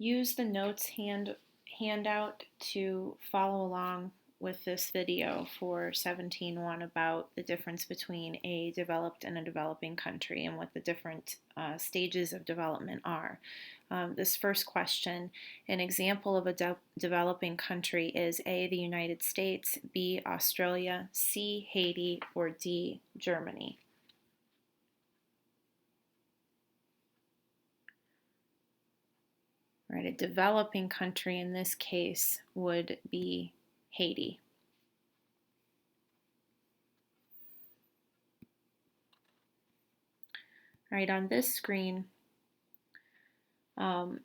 Use the notes handout to follow along with this video for 17.1 about the difference between a developed and a developing country and what the different stages of development are. This first question, an example of a developing country is A, the United States, B, Australia, C, Haiti, or D, Germany. Right, a developing country in this case would be Haiti. All right, on this screen, and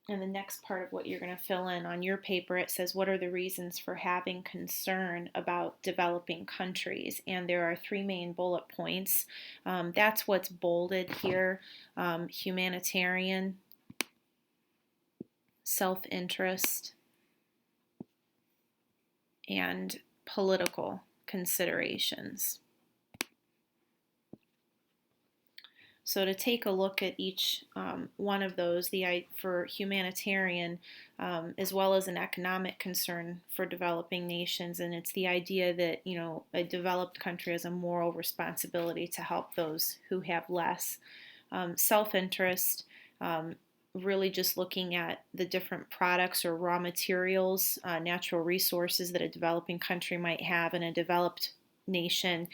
the next part of what you're going to fill in on your paper, it says, what are the reasons for having concern about developing countries? And there are three main bullet points. That's what's bolded here: humanitarian, self-interest, and political considerations. So to take a look at each one of those, for humanitarian, as well as an economic concern for developing nations, and it's the idea that, you know, a developed country has a moral responsibility to help those who have less. Self-interest, really just looking at the different products or raw materials, natural resources that a developing country might have, and a developed nation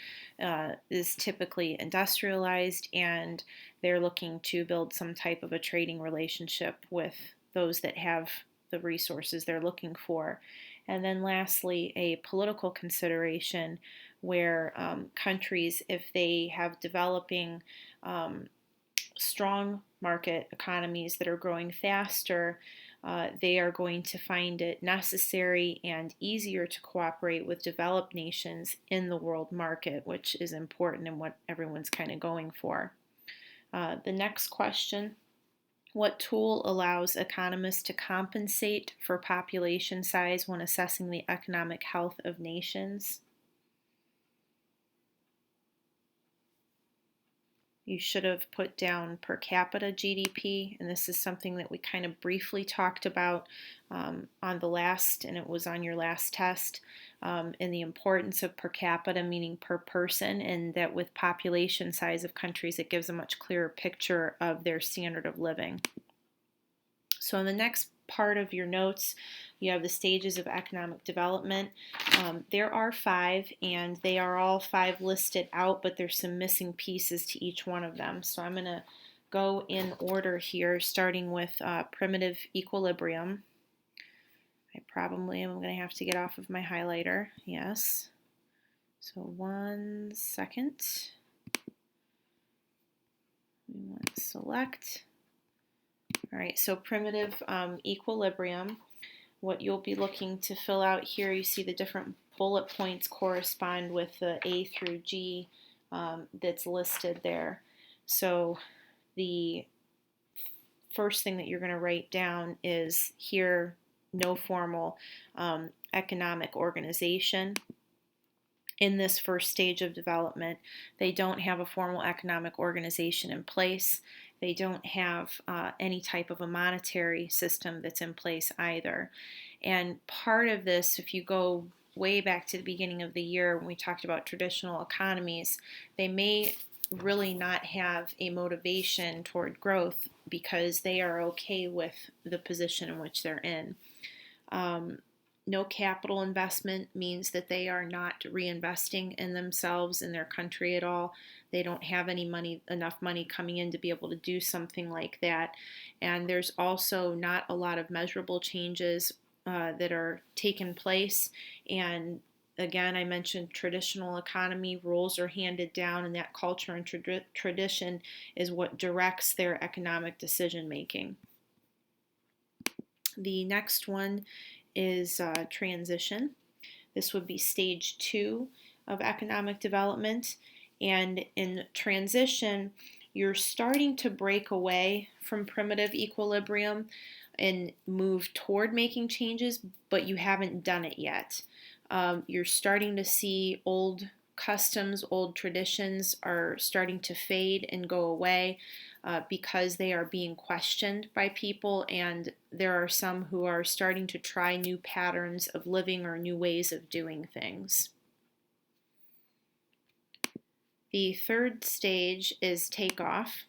is typically industrialized, and they're looking to build some type of a trading relationship with those that have the resources they're looking for. And then lastly, a political consideration where countries, if they have developing strong market economies that are growing faster, they are going to find it necessary and easier to cooperate with developed nations in the world market, which is important and what everyone's kind of going for. The next question, what tool allows economists to compensate for population size when assessing the economic health of nations? You should have put down per capita GDP, and this is something that we kind of briefly talked about on the last, and it was on your last test, and the importance of per capita, meaning per person, and that with population size of countries, it gives a much clearer picture of their standard of living. So in the next part of your notes, you have the stages of economic development. There are 5, and they are all 5 listed out, but there's some missing pieces to each one of them. So I'm going to go in order here, starting with primitive equilibrium. I probably am going to have to get off of my highlighter. Yes. So 1 second. We want to select. All right, so primitive equilibrium. What you'll be looking to fill out here, you see the different bullet points correspond with the A through G that's listed there. So the first thing that you're going to write down is here, no formal economic organization. In this first stage of development, they don't have a formal economic organization in place. They don't have any type of a monetary system that's in place either. And part of this, if you go way back to the beginning of the year when we talked about traditional economies, they may really not have a motivation toward growth because they are okay with the position in which they're in. No capital investment means that they are not reinvesting in themselves, in their country at all. They don't have enough money coming in to be able to do something like that. And there's also not a lot of measurable changes that are taking place. And again, I mentioned traditional economy, rules are handed down, and that culture and tradition is what directs their economic decision making. The next one is transition. This would be stage 2 of economic development. And in transition, you're starting to break away from primitive equilibrium and move toward making changes, but you haven't done it yet. You're starting to see old customs, old traditions are starting to fade and go away because they are being questioned by people, and there are some who are starting to try new patterns of living or new ways of doing things. The third stage is takeoff,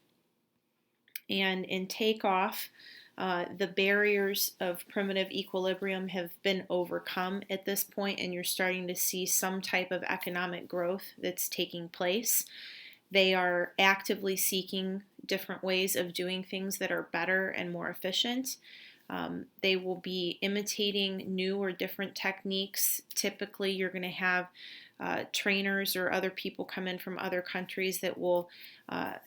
and in takeoff, the barriers of primitive equilibrium have been overcome at this point, and you're starting to see some type of economic growth that's taking place. They are actively seeking different ways of doing things that are better and more efficient. They will be imitating new or different techniques. Typically, you're going to have trainers or other people come in from other countries that will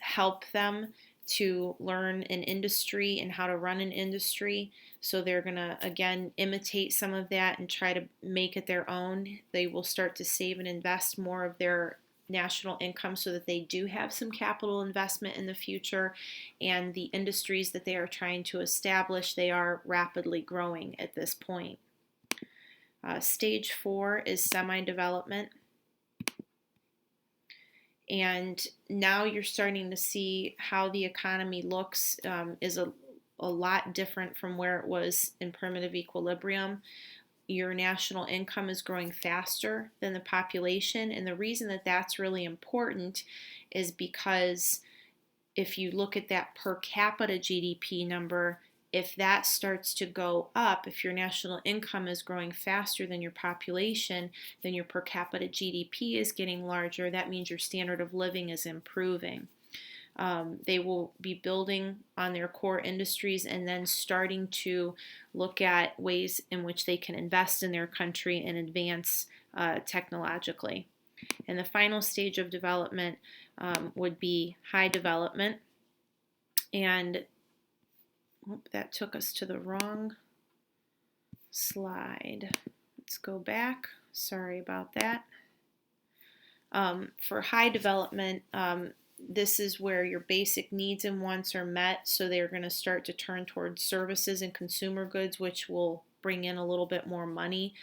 help them to learn an industry and how to run an industry. So they're going to, again, imitate some of that and try to make it their own. They will start to save and invest more of their national income so that they do have some capital investment in the future. And the industries that they are trying to establish, they are rapidly growing at this point. Stage 4 is semi-development. And now you're starting to see how the economy looks is a lot different from where it was in primitive equilibrium. Your national income is growing faster than the population. And the reason that that's really important is because if you look at that per capita GDP number, if that starts to go up, if your national income is growing faster than your population, then your per capita GDP is getting larger. That means your standard of living is improving. They will be building on their core industries and then starting to look at ways in which they can invest in their country and advance technologically. And the final stage of development would be high development. And that took us to the wrong slide. Let's go back. Sorry about that. For high development, this is where your basic needs and wants are met, so they're going to start to turn towards services and consumer goods, which will bring in a little bit more money.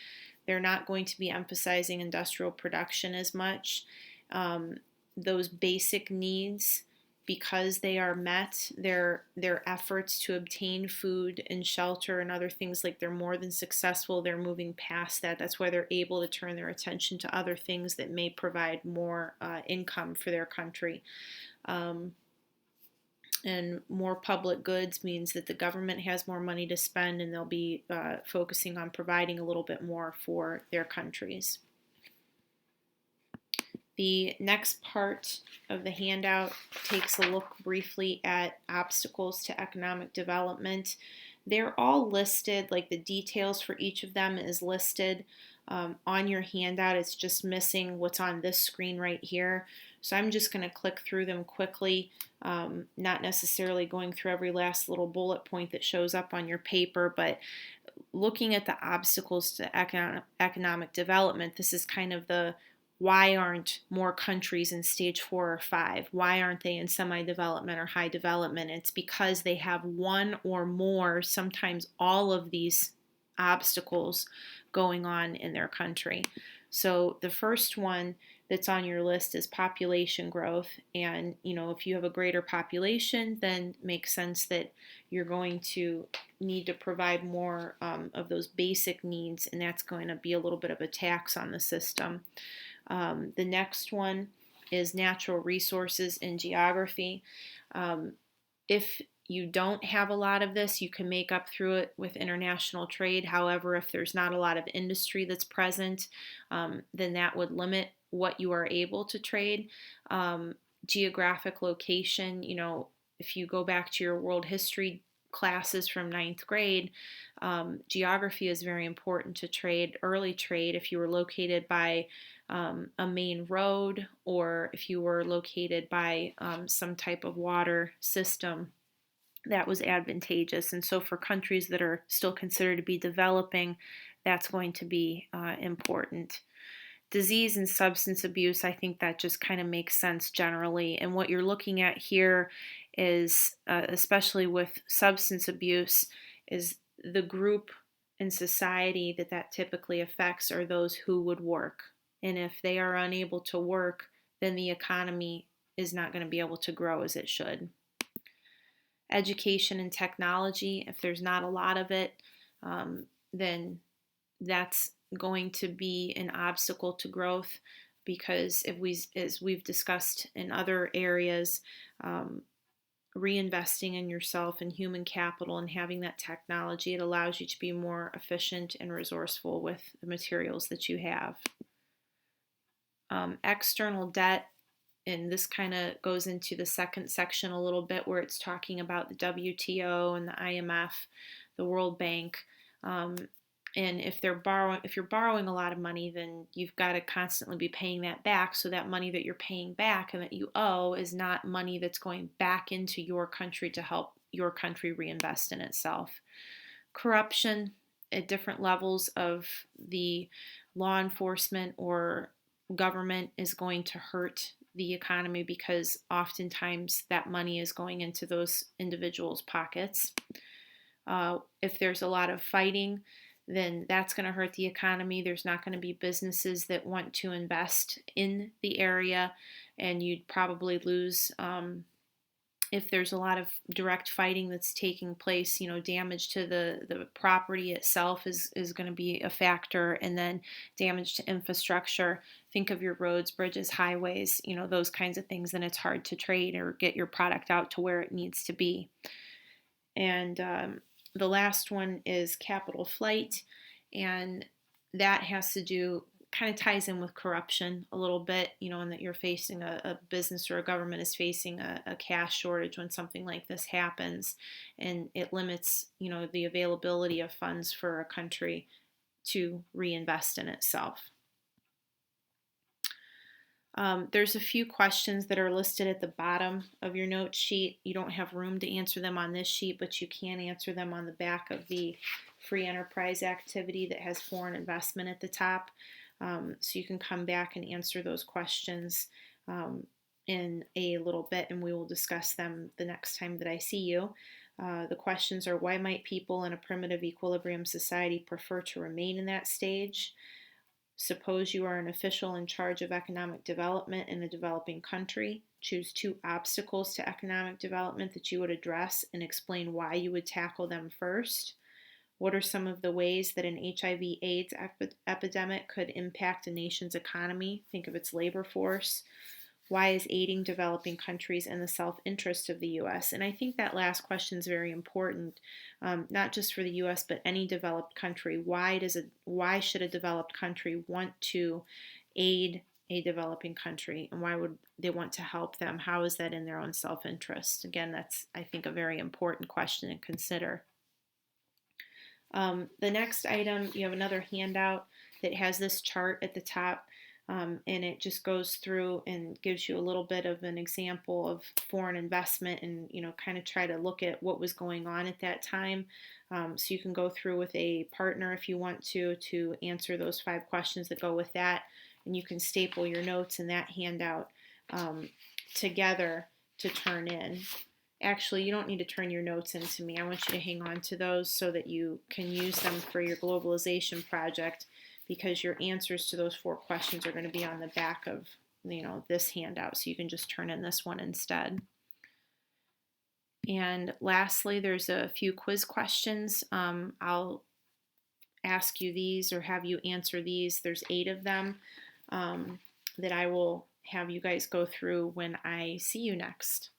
They're not going to be emphasizing industrial production as much. Those basic needs, because they are met, their efforts to obtain food and shelter and other things, like, they're more than successful. They're moving past that. That's why they're able to turn their attention to other things that may provide more income for their country. And more public goods means that the government has more money to spend, and they'll be focusing on providing a little bit more for their countries. The next part of the handout takes a look briefly at obstacles to economic development. They're all listed, like the details for each of them is listed on your handout. It's just missing what's on this screen right here. So I'm just going to click through them quickly, not necessarily going through every last little bullet point that shows up on your paper, but looking at the obstacles to economic development, this is kind of the why aren't more countries in stage 4 or 5? Why aren't they in semi-development or high development? It's because they have one or more, sometimes all of these obstacles going on in their country. So the first one that's on your list is population growth. And, if you have a greater population, then it makes sense that you're going to need to provide more of those basic needs, and that's going to be a little bit of a tax on the system. The next one is natural resources and geography. If you don't have a lot of this, you can make up through it with international trade. However, if there's not a lot of industry that's present, then that would limit what you are able to trade. Geographic location, if you go back to your world history classes from 9th grade, geography is very important to trade, early trade. If you were located by a main road, or if you were located by some type of water system, that was advantageous. And so for countries that are still considered to be developing, that's going to be important. Disease and substance abuse, I think that just kind of makes sense generally. And what you're looking at here is, especially with substance abuse, is the group in society that typically affects are those who would work And if they are unable to work, then the economy is not going to be able to grow as it should. Education and technology, if there's not a lot of it, then that's going to be an obstacle to growth, because as we've discussed in other areas, reinvesting in yourself and human capital and having that technology, it allows you to be more efficient and resourceful with the materials that you have. External debt, and this kind of goes into the second section a little bit, where it's talking about the WTO and the IMF, the World Bank. And if you're borrowing a lot of money, then you've got to constantly be paying that back. So that money that you're paying back and that you owe is not money that's going back into your country to help your country reinvest in itself. Corruption at different levels of the law enforcement or government is going to hurt the economy, because oftentimes that money is going into those individuals' pockets. If there's a lot of fighting, then that's going to hurt the economy. There's not going to be businesses that want to invest in the area, and you'd probably lose, if there's a lot of direct fighting that's taking place, damage to the property itself is going to be a factor, and then damage to infrastructure. Think of your roads, bridges, highways, those kinds of things, and it's hard to trade or get your product out to where it needs to be. And the last one is capital flight, and that has to do, kind of ties in with corruption a little bit, and that you're facing a business or a government is facing a cash shortage when something like this happens, and it limits, the availability of funds for a country to reinvest in itself. There's a few questions that are listed at the bottom of your note sheet. You don't have room to answer them on this sheet, but you can answer them on the back of the free enterprise activity that has foreign investment at the top. So you can come back and answer those questions in a little bit, and we will discuss them the next time that I see you. The questions are: why might people in a primitive equilibrium society prefer to remain in that stage? Suppose you are an official in charge of economic development in a developing country. Choose 2 obstacles to economic development that you would address and explain why you would tackle them first. What are some of the ways that an HIV/AIDS epidemic could impact a nation's economy? Think of its labor force. Why is aiding developing countries in the self-interest of the U.S.? And I think that last question is very important, not just for the U.S., but any developed country. Why should a developed country want to aid a developing country, and why would they want to help them? How is that in their own self-interest? Again, that's, I think, a very important question to consider. The next item, you have another handout that has this chart at the top. And it just goes through and gives you a little bit of an example of foreign investment, and kind of try to look at what was going on at that time. So you can go through with a partner if you want to answer those 5 questions that go with that, and you can staple your notes in that handout together to turn in. Actually, you don't need to turn your notes into me. I want you to hang on to those so that you can use them for your globalization project, because your answers to those 4 questions are going to be on the back of this handout, so you can just turn in this one instead. And lastly, there's a few quiz questions. I'll ask you these or have you answer these. There's 8 of them that I will have you guys go through when I see you next.